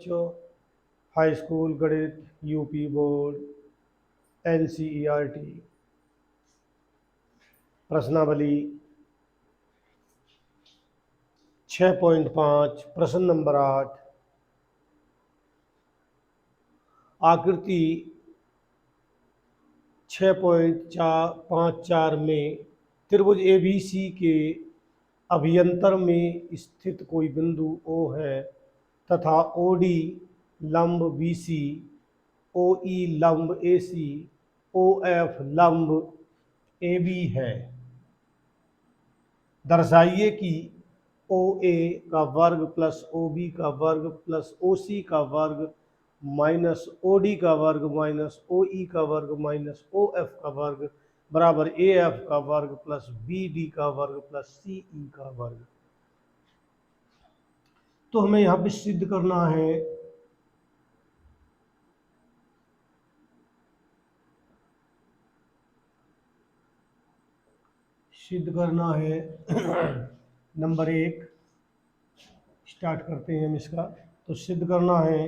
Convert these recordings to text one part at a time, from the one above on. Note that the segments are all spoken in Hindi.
बच्चों, हाई स्कूल गणित, यूपी बोर्ड, एनसीईआरटी प्रश्नावली 6.5 प्रश्न नंबर 8। आकृति 6.54 में त्रिभुज एबीसी के अभियंतर में स्थित कोई बिंदु O है तथा OD लंब BC, OE लंब AC, OF लंब AB है। दर्शाइए कि OA का वर्ग प्लस OB का वर्ग प्लस OC का वर्ग माइनस OD का वर्ग माइनस OE का वर्ग माइनस OF का वर्ग बराबर AF का वर्ग प्लस BD का वर्ग प्लस CE का वर्ग। तो हमें यहाँ पे सिद्ध करना है नंबर 1। स्टार्ट करते हैं हम इसका। तो सिद्ध करना है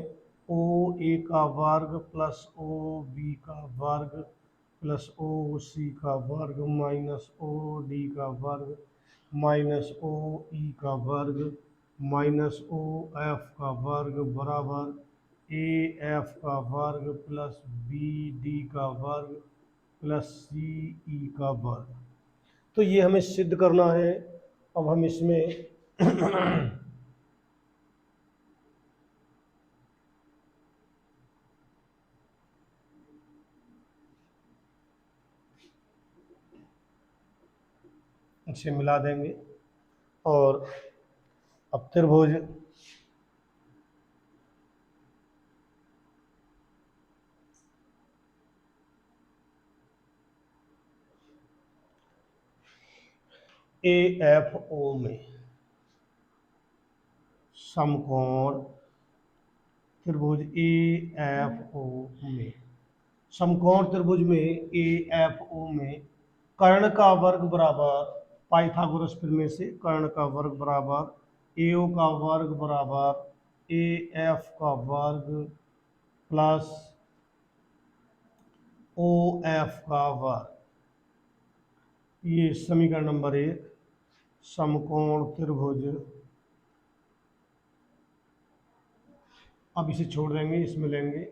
OA का वर्ग प्लस OB का वर्ग प्लस OC का वर्ग माइनस OD का वर्ग माइनस OE का वर्ग माइनस OF का वर्ग बराबर AF का वर्ग प्लस BD का वर्ग प्लस CE का वर्ग। तो ये हमें सिद्ध करना है। अब हम इसमें इसे मिला देंगे और अब त्रिभुज AFO में समकोण त्रिभुज AFO में समकोण त्रिभुज में AFO में कर्ण का वर्ग बराबर पाइथागोरस प्रमेय से कर्ण का वर्ग बराबर AO का वर्ग बराबर AF का वर्ग प्लस OF का वर्ग। ये समीकरण नंबर 1 समकोण त्रिभुज। अब इसे छोड़ देंगे, इसमें लेंगे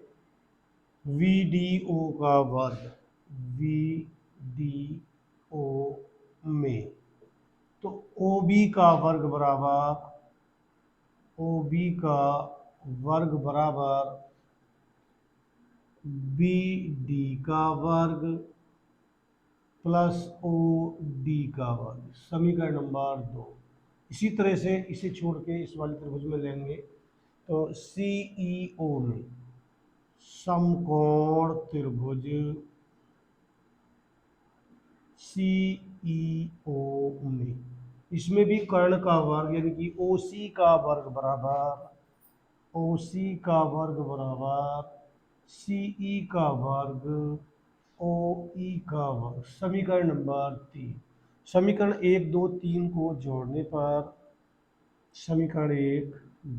VDO का वर्ग VDO में। तो OB का वर्ग बराबर OB का वर्ग बराबर BD का वर्ग प्लस OD का वर्ग। समीकरण नंबर 2। इसी तरह से इसे छोड़ के इस वाले त्रिभुज में लेंगे तो CEO में समकोण त्रिभुज CEO में इसमें भी कर्ण का वर्ग यानी कि OC का वर्ग बराबर OC का वर्ग बराबर CE का वर्ग OE का वर्ग। समीकरण नंबर 3। समीकरण 1, 2, 3 को जोड़ने पर समीकरण 1,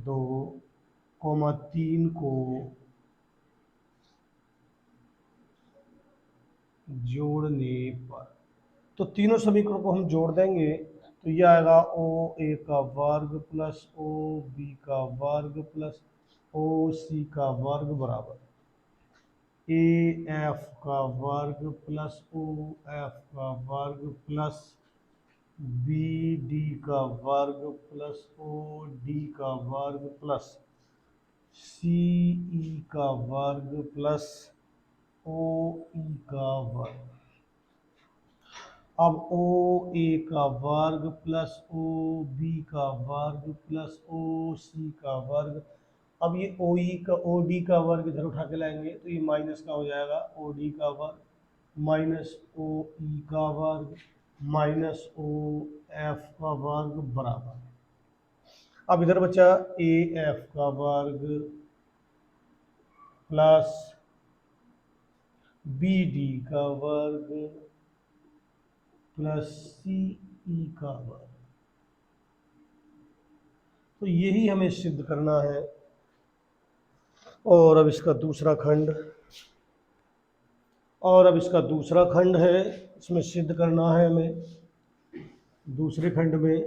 2, 3 को जोड़ने पर तो तीनों समीकरणों को हम जोड़ देंगे तो यह आएगा OA का वर्ग प्लस OB का वर्ग प्लस OC का वर्ग बराबर AF का वर्ग प्लस OF का वर्ग प्लस BD का वर्ग प्लस OD का वर्ग प्लस CE का वर्ग प्लस OE का वर्ग। अब OA का वर्ग प्लस OB का वर्ग प्लस OC का वर्ग। अब ये OE का OD का वर्ग इधर उठा के लाएंगे तो ये माइनस का हो जाएगा OD का वर्ग माइनस OE का वर्ग माइनस OF का वर्ग बराबर। अब इधर बचा AF का वर्ग प्लस BD का वर्ग प्लस CE का वर्ग। तो यही हमें सिद्ध करना है और अब इसका दूसरा खंड, है, इसमें सिद्ध करना है हमें। दूसरे खंड में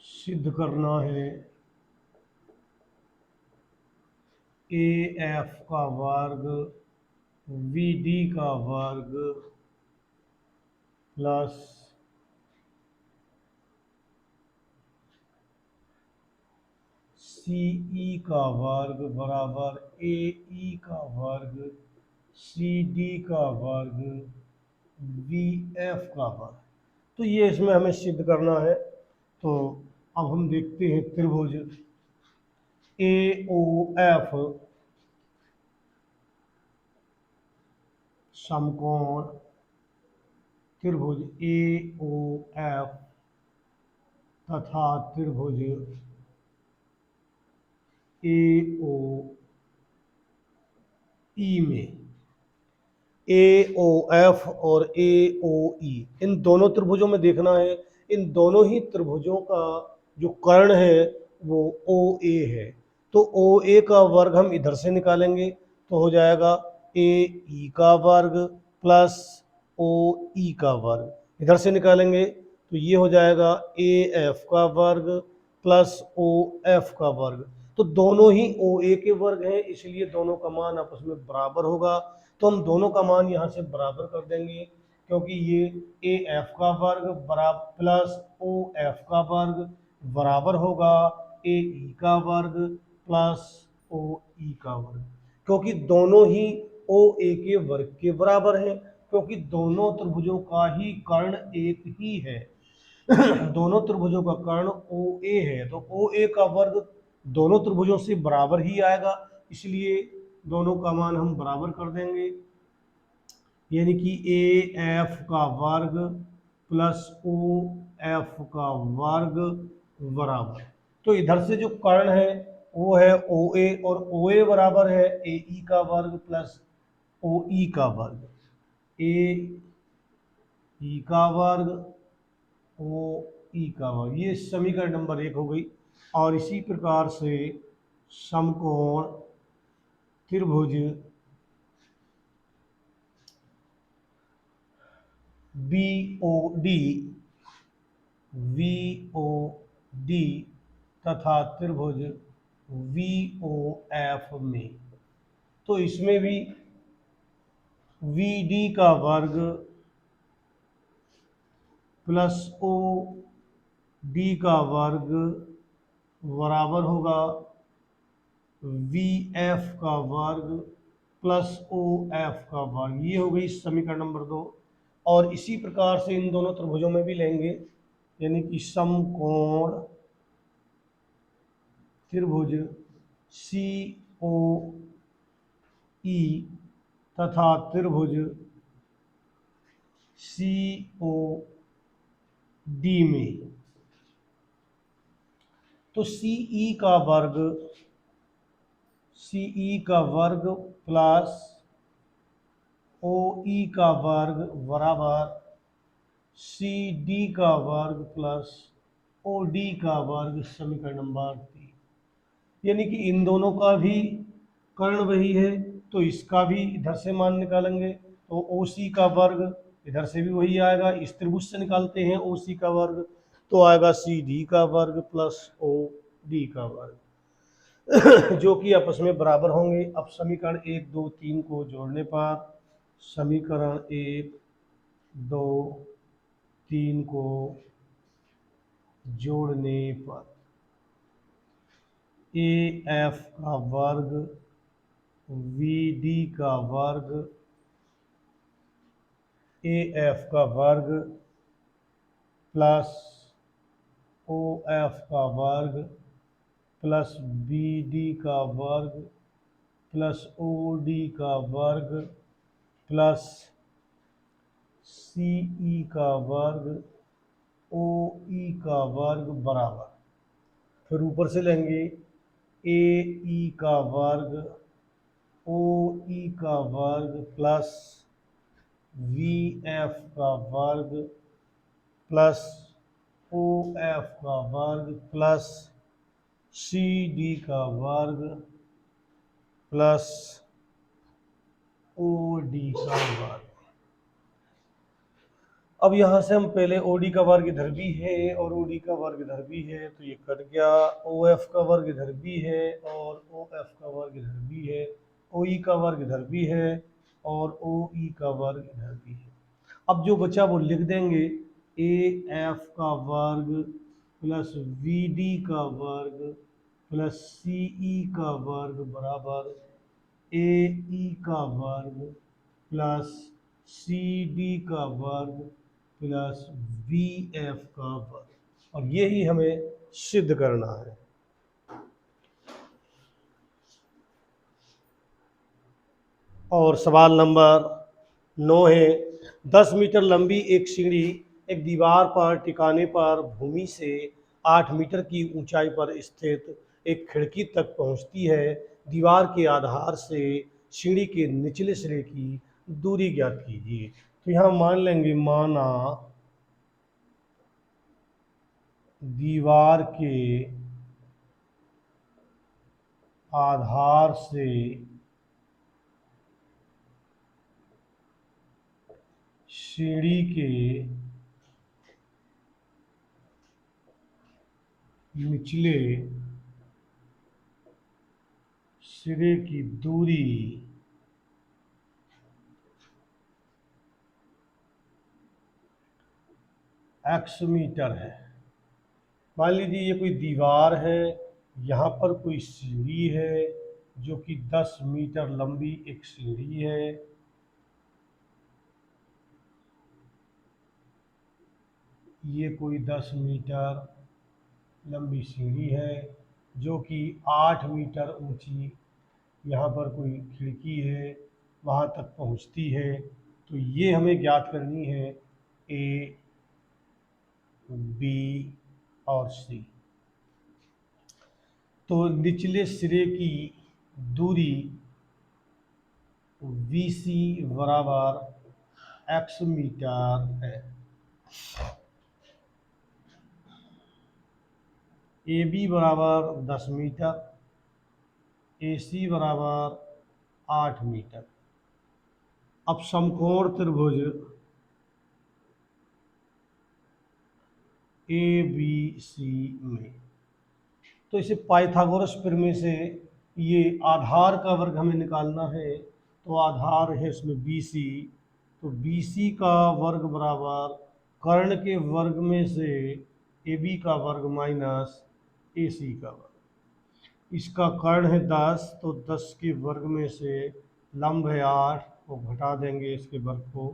सिद्ध करना है ए एफ का वर्ग वी डी का वर्ग प्लस सी ई का वर्ग बराबर ए ई का वर्ग सी डी का वर्ग वी एफ का वर्ग। तो ये इसमें हमें सिद्ध करना है। तो अब हम देखते हैं त्रिभुज ए ओ एफ समकोण त्रिभुज ए ओ एफ तथा त्रिभुज ए ओ ई में ए ओ एफ और ए ओ ई, इन दोनों त्रिभुजों में देखना है, इन दोनों ही त्रिभुजों का जो कर्ण है वो ओ ए है। तो ओ ए का वर्ग हम इधर से निकालेंगे तो हो जाएगा ए ई का वर्ग प्लस ओ ई का वर्ग, इधर से निकालेंगे तो ये हो जाएगा ए एफ का वर्ग प्लस ओ एफ का वर्ग। तो दोनों ही ओ ए के वर्ग हैं, इसलिए दोनों का मान आपस में बराबर होगा। तो हम दोनों का मान यहाँ से बराबर कर देंगे, क्योंकि ये ए एफ का वर्ग बराबर प्लस ओ एफ का वर्ग बराबर होगा ए ई का वर्ग प्लस ओ ई का वर्ग, क्योंकि दोनों ही ओ ए के वर्ग के बराबर हैं, क्योंकि दोनों त्रिभुजों का ही कर्ण एक ही है। दोनों त्रिभुजों का कर्ण ओ ए है, तो ओ ए का वर्ग दोनों त्रिभुजों से बराबर ही आएगा, इसलिए दोनों का मान हम बराबर कर देंगे। यानी कि ए एफ का वर्ग प्लस ओ एफ का वर्ग बराबर, तो इधर से जो कर्ण है वो है ओ ए, और ओ ए बराबर है ए ई का वर्ग प्लस ओ ई का वर्ग, ए ई का वर्ग ओ ई का वर्ग। ये समीकरण नंबर 1 हो गई। और इसी प्रकार से समकोण त्रिभुज B O D V O D तथा त्रिभुज वी ओ एफ में, तो इसमें भी वी डी का वर्ग प्लस ओ डी का वर्ग बराबर होगा वी एफ का वर्ग प्लस ओ एफ का वर्ग। ये हो गई समीकरण नंबर 2। और इसी प्रकार से इन दोनों त्रिभुजों में भी लेंगे, यानी कि समकोण त्रिभुज सी ओ ई तथा त्रिभुज सी ओ डी में, तो सीई का वर्ग प्लस ओ ई का वर्ग बराबर सी डी का वर्ग प्लस ओ डी का वर्ग, समीकरण नंबर 3। यानी कि इन दोनों का भी कर्ण वही है, तो इसका भी इधर से मान निकालेंगे तो ओ सी का वर्ग इधर से भी वही आएगा, इस त्रिभुज से निकालते हैं ओ सी का वर्ग तो आएगा सी डी का वर्ग प्लस ओ डी का वर्ग, जो कि आपस में बराबर होंगे। अब समीकरण 1 2 3 को जोड़ने पर समीकरण 1 2 3 को जोड़ने पर ए एफ का वर्ग वी डी का वर्ग ए एफ का वर्ग प्लस ओ एफ का वर्ग प्लस बी डी का वर्ग प्लस ओ डी का वर्ग प्लस सी ई का वर्ग ओ ई का वर्ग बराबर, फिर ऊपर से लेंगे ए ई का वर्ग ओ ई का वर्ग प्लस वी एफ का वर्ग प्लस ओ एफ का वर्ग प्लस सी डी का वर्ग प्लस ओ डी का वर्ग। अब यहाँ से हम पहले ओ डी का वर्ग इधर भी है और ओ डी का वर्ग इधर भी है, तो ये कट गया। ओ एफ का वर्ग इधर भी है और ओ एफ का वर्ग इधर भी है। ओ ई का वर्ग इधर भी है और ओ ई का वर्ग इधर भी है। अब जो बचा वो लिख देंगे, ए एफ का वर्ग प्लस वी डी का वर्ग प्लस सी ई का वर्ग बराबर ए ई का वर्ग प्लस सी डी का वर्ग प्लस वी एफ का वर्ग। और यही हमें सिद्ध करना है। और सवाल नंबर 9 है, 10 मीटर लंबी एक सीढ़ी एक दीवार पर टिकाने पर भूमि से 8 मीटर की ऊंचाई पर स्थित एक खिड़की तक पहुंचती है। दीवार के आधार से सीढ़ी के निचले सिरे की दूरी ज्ञात कीजिए। तो यहाँ मान लेंगे, माना दीवार के आधार से सीढ़ी के निचले सिरे की दूरी x मीटर है। मान लीजिए ये कोई दीवार है, यहाँ पर कोई सीढ़ी है जो कि 10 मीटर लंबी एक सीढ़ी है। ये कोई 10 मीटर लंबी सीढ़ी है जो कि 8 मीटर ऊंची, यहाँ पर कोई खिड़की है, वहाँ तक पहुँचती है। तो ये हमें ज्ञात करनी है, ए बी और सी। तो निचले सिरे की दूरी वी सी बराबर x मीटर है। ए बी बराबर 10 मीटर, ए सी बराबर 8 मीटर। अब समकोण त्रिभुज ए बी सी में, तो इसे पाइथागोरस प्रमेय से ये आधार का वर्ग हमें निकालना है। तो आधार है इसमें बी सी, तो बी सी का वर्ग बराबर कर्ण के वर्ग में से ए बी का वर्ग माइनस ए सी का वर्ग। इसका कर्ण है 10, तो 10 के वर्ग में से लंब है 8 को घटा देंगे इसके वर्ग को,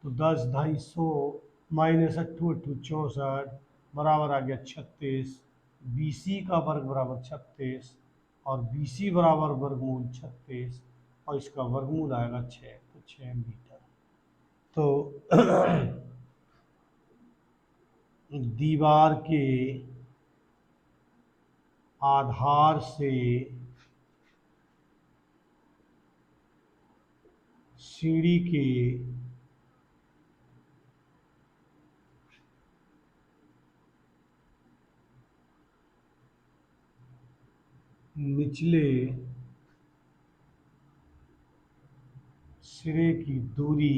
तो 10 250 माइनस 8 8 64 बराबर आ गया 36। बी सी का वर्ग बराबर 36 और बी सी बराबर वर्गमूल 36 और इसका वर्गमूल आएगा 6, तो 6 मीटर। तो दीवार के आधार से सीढ़ी के निचले सिरे की दूरी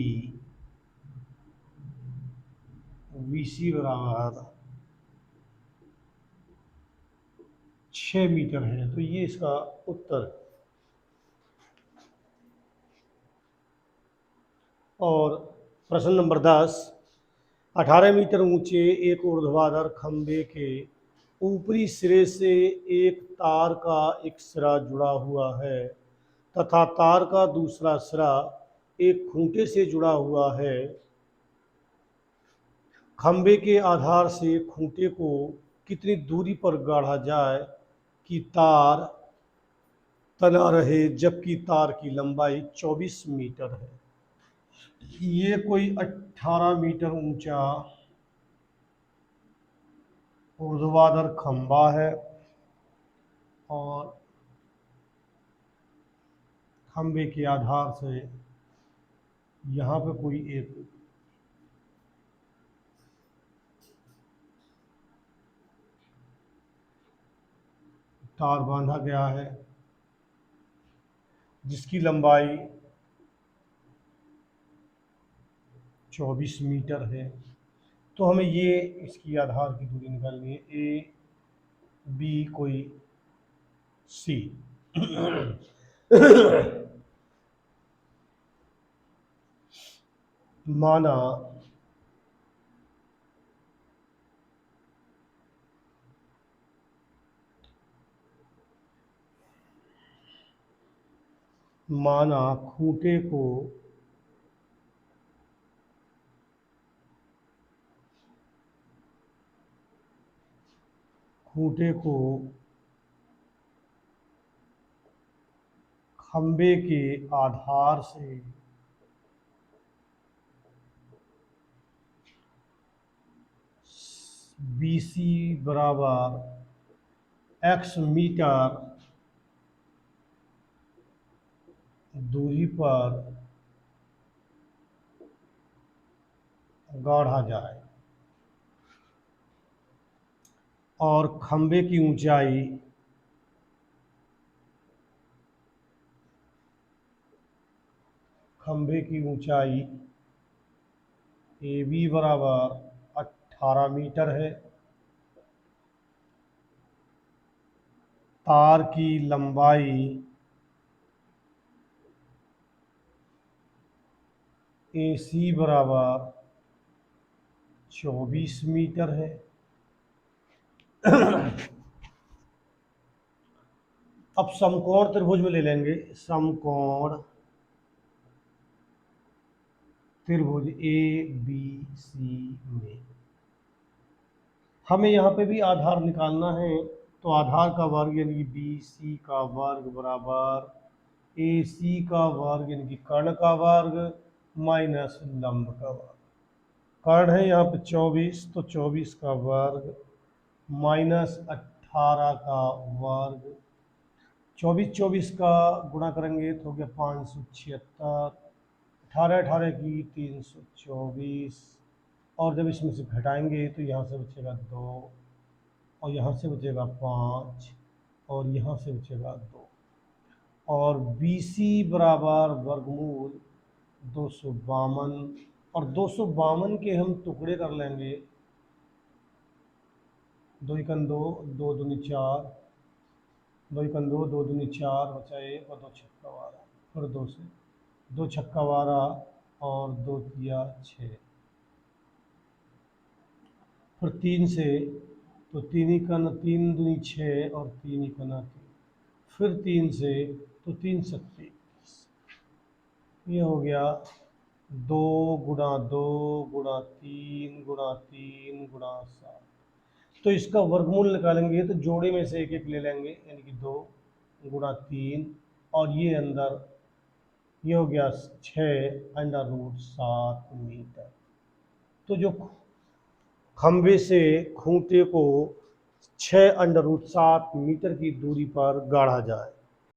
वी सी बराबर 6 मीटर है। तो ये इसका उत्तर है। और प्रश्न नंबर 10, 18 मीटर ऊंचे एक ऊर्ध्वाधर खंभे के ऊपरी सिरे से एक तार का एक सिरा जुड़ा हुआ है तथा तार का दूसरा सिरा एक खूंटे से जुड़ा हुआ है। खंभे के आधार से खूंटे को कितनी दूरी पर गाढ़ा जाए कि तार तना रहे, जबकि तार की लंबाई 24 मीटर है। ये कोई 18 मीटर ऊंचा ऊर्ध्वाधर खंभा है और खंभे के आधार से यहाँ पे कोई एक तार बांधा गया है जिसकी लंबाई 24 मीटर है। तो हमें ये इसकी आधार की दूरी निकालनी है, ए बी कोई सी। माना खूंटे को खंबे के आधार से BC बराबर x मीटर दूरी पर गाढ़ा जाए और खंबे की ऊंचाई AB बराबर 18 मीटर है। तार की लंबाई AC बराबर 24 मीटर है। अब समकोण त्रिभुज में ले लेंगे। समकोण त्रिभुज ABC में हमें यहाँ पे भी आधार निकालना है। तो आधार का वर्ग यानी कि BC का वर्ग बराबर AC का वर्ग यानी कि कर्ण का वर्ग माइनस लंब का वर्ग। कर्ण है यहाँ पे 24, तो 24 का वर्ग माइनस 18 का वर्ग। 24 का गुणा करेंगे तो हो गया 576, 18 की 324, और जब इसमें से घटाएंगे तो यहाँ से बचेगा 2, और यहाँ से बचेगा 5, और यहाँ से बचेगा 2, और BC बराबर वर्गमूल 252, और 252 के हम टुकड़े कर लेंगे। 2 एकम 2, 2 दूनी 4, 2 एकम 2, 2 दूनी 4, बचा 1, और 2 छक्का 12, फिर 2 से 2 छक्का 12, और 2 तिया 6, फिर 3 से, तो 3 एकम 3 दूनी 6, और 3 एकम 3, फिर 3 से, तो 3 सत्ती, ये हो गया 2 गुणा 2 गुणा 3 गुणा 3 गुणा 7। तो इसका वर्गमूल निकालेंगे तो जोड़े में से एक एक ले लेंगे, यानी कि 2 गुणा 3, और ये अंदर ये हो गया 6√7 मीटर। तो जो खंबे से खूंटे को 6√7 मीटर की दूरी पर गाढ़ा जाए।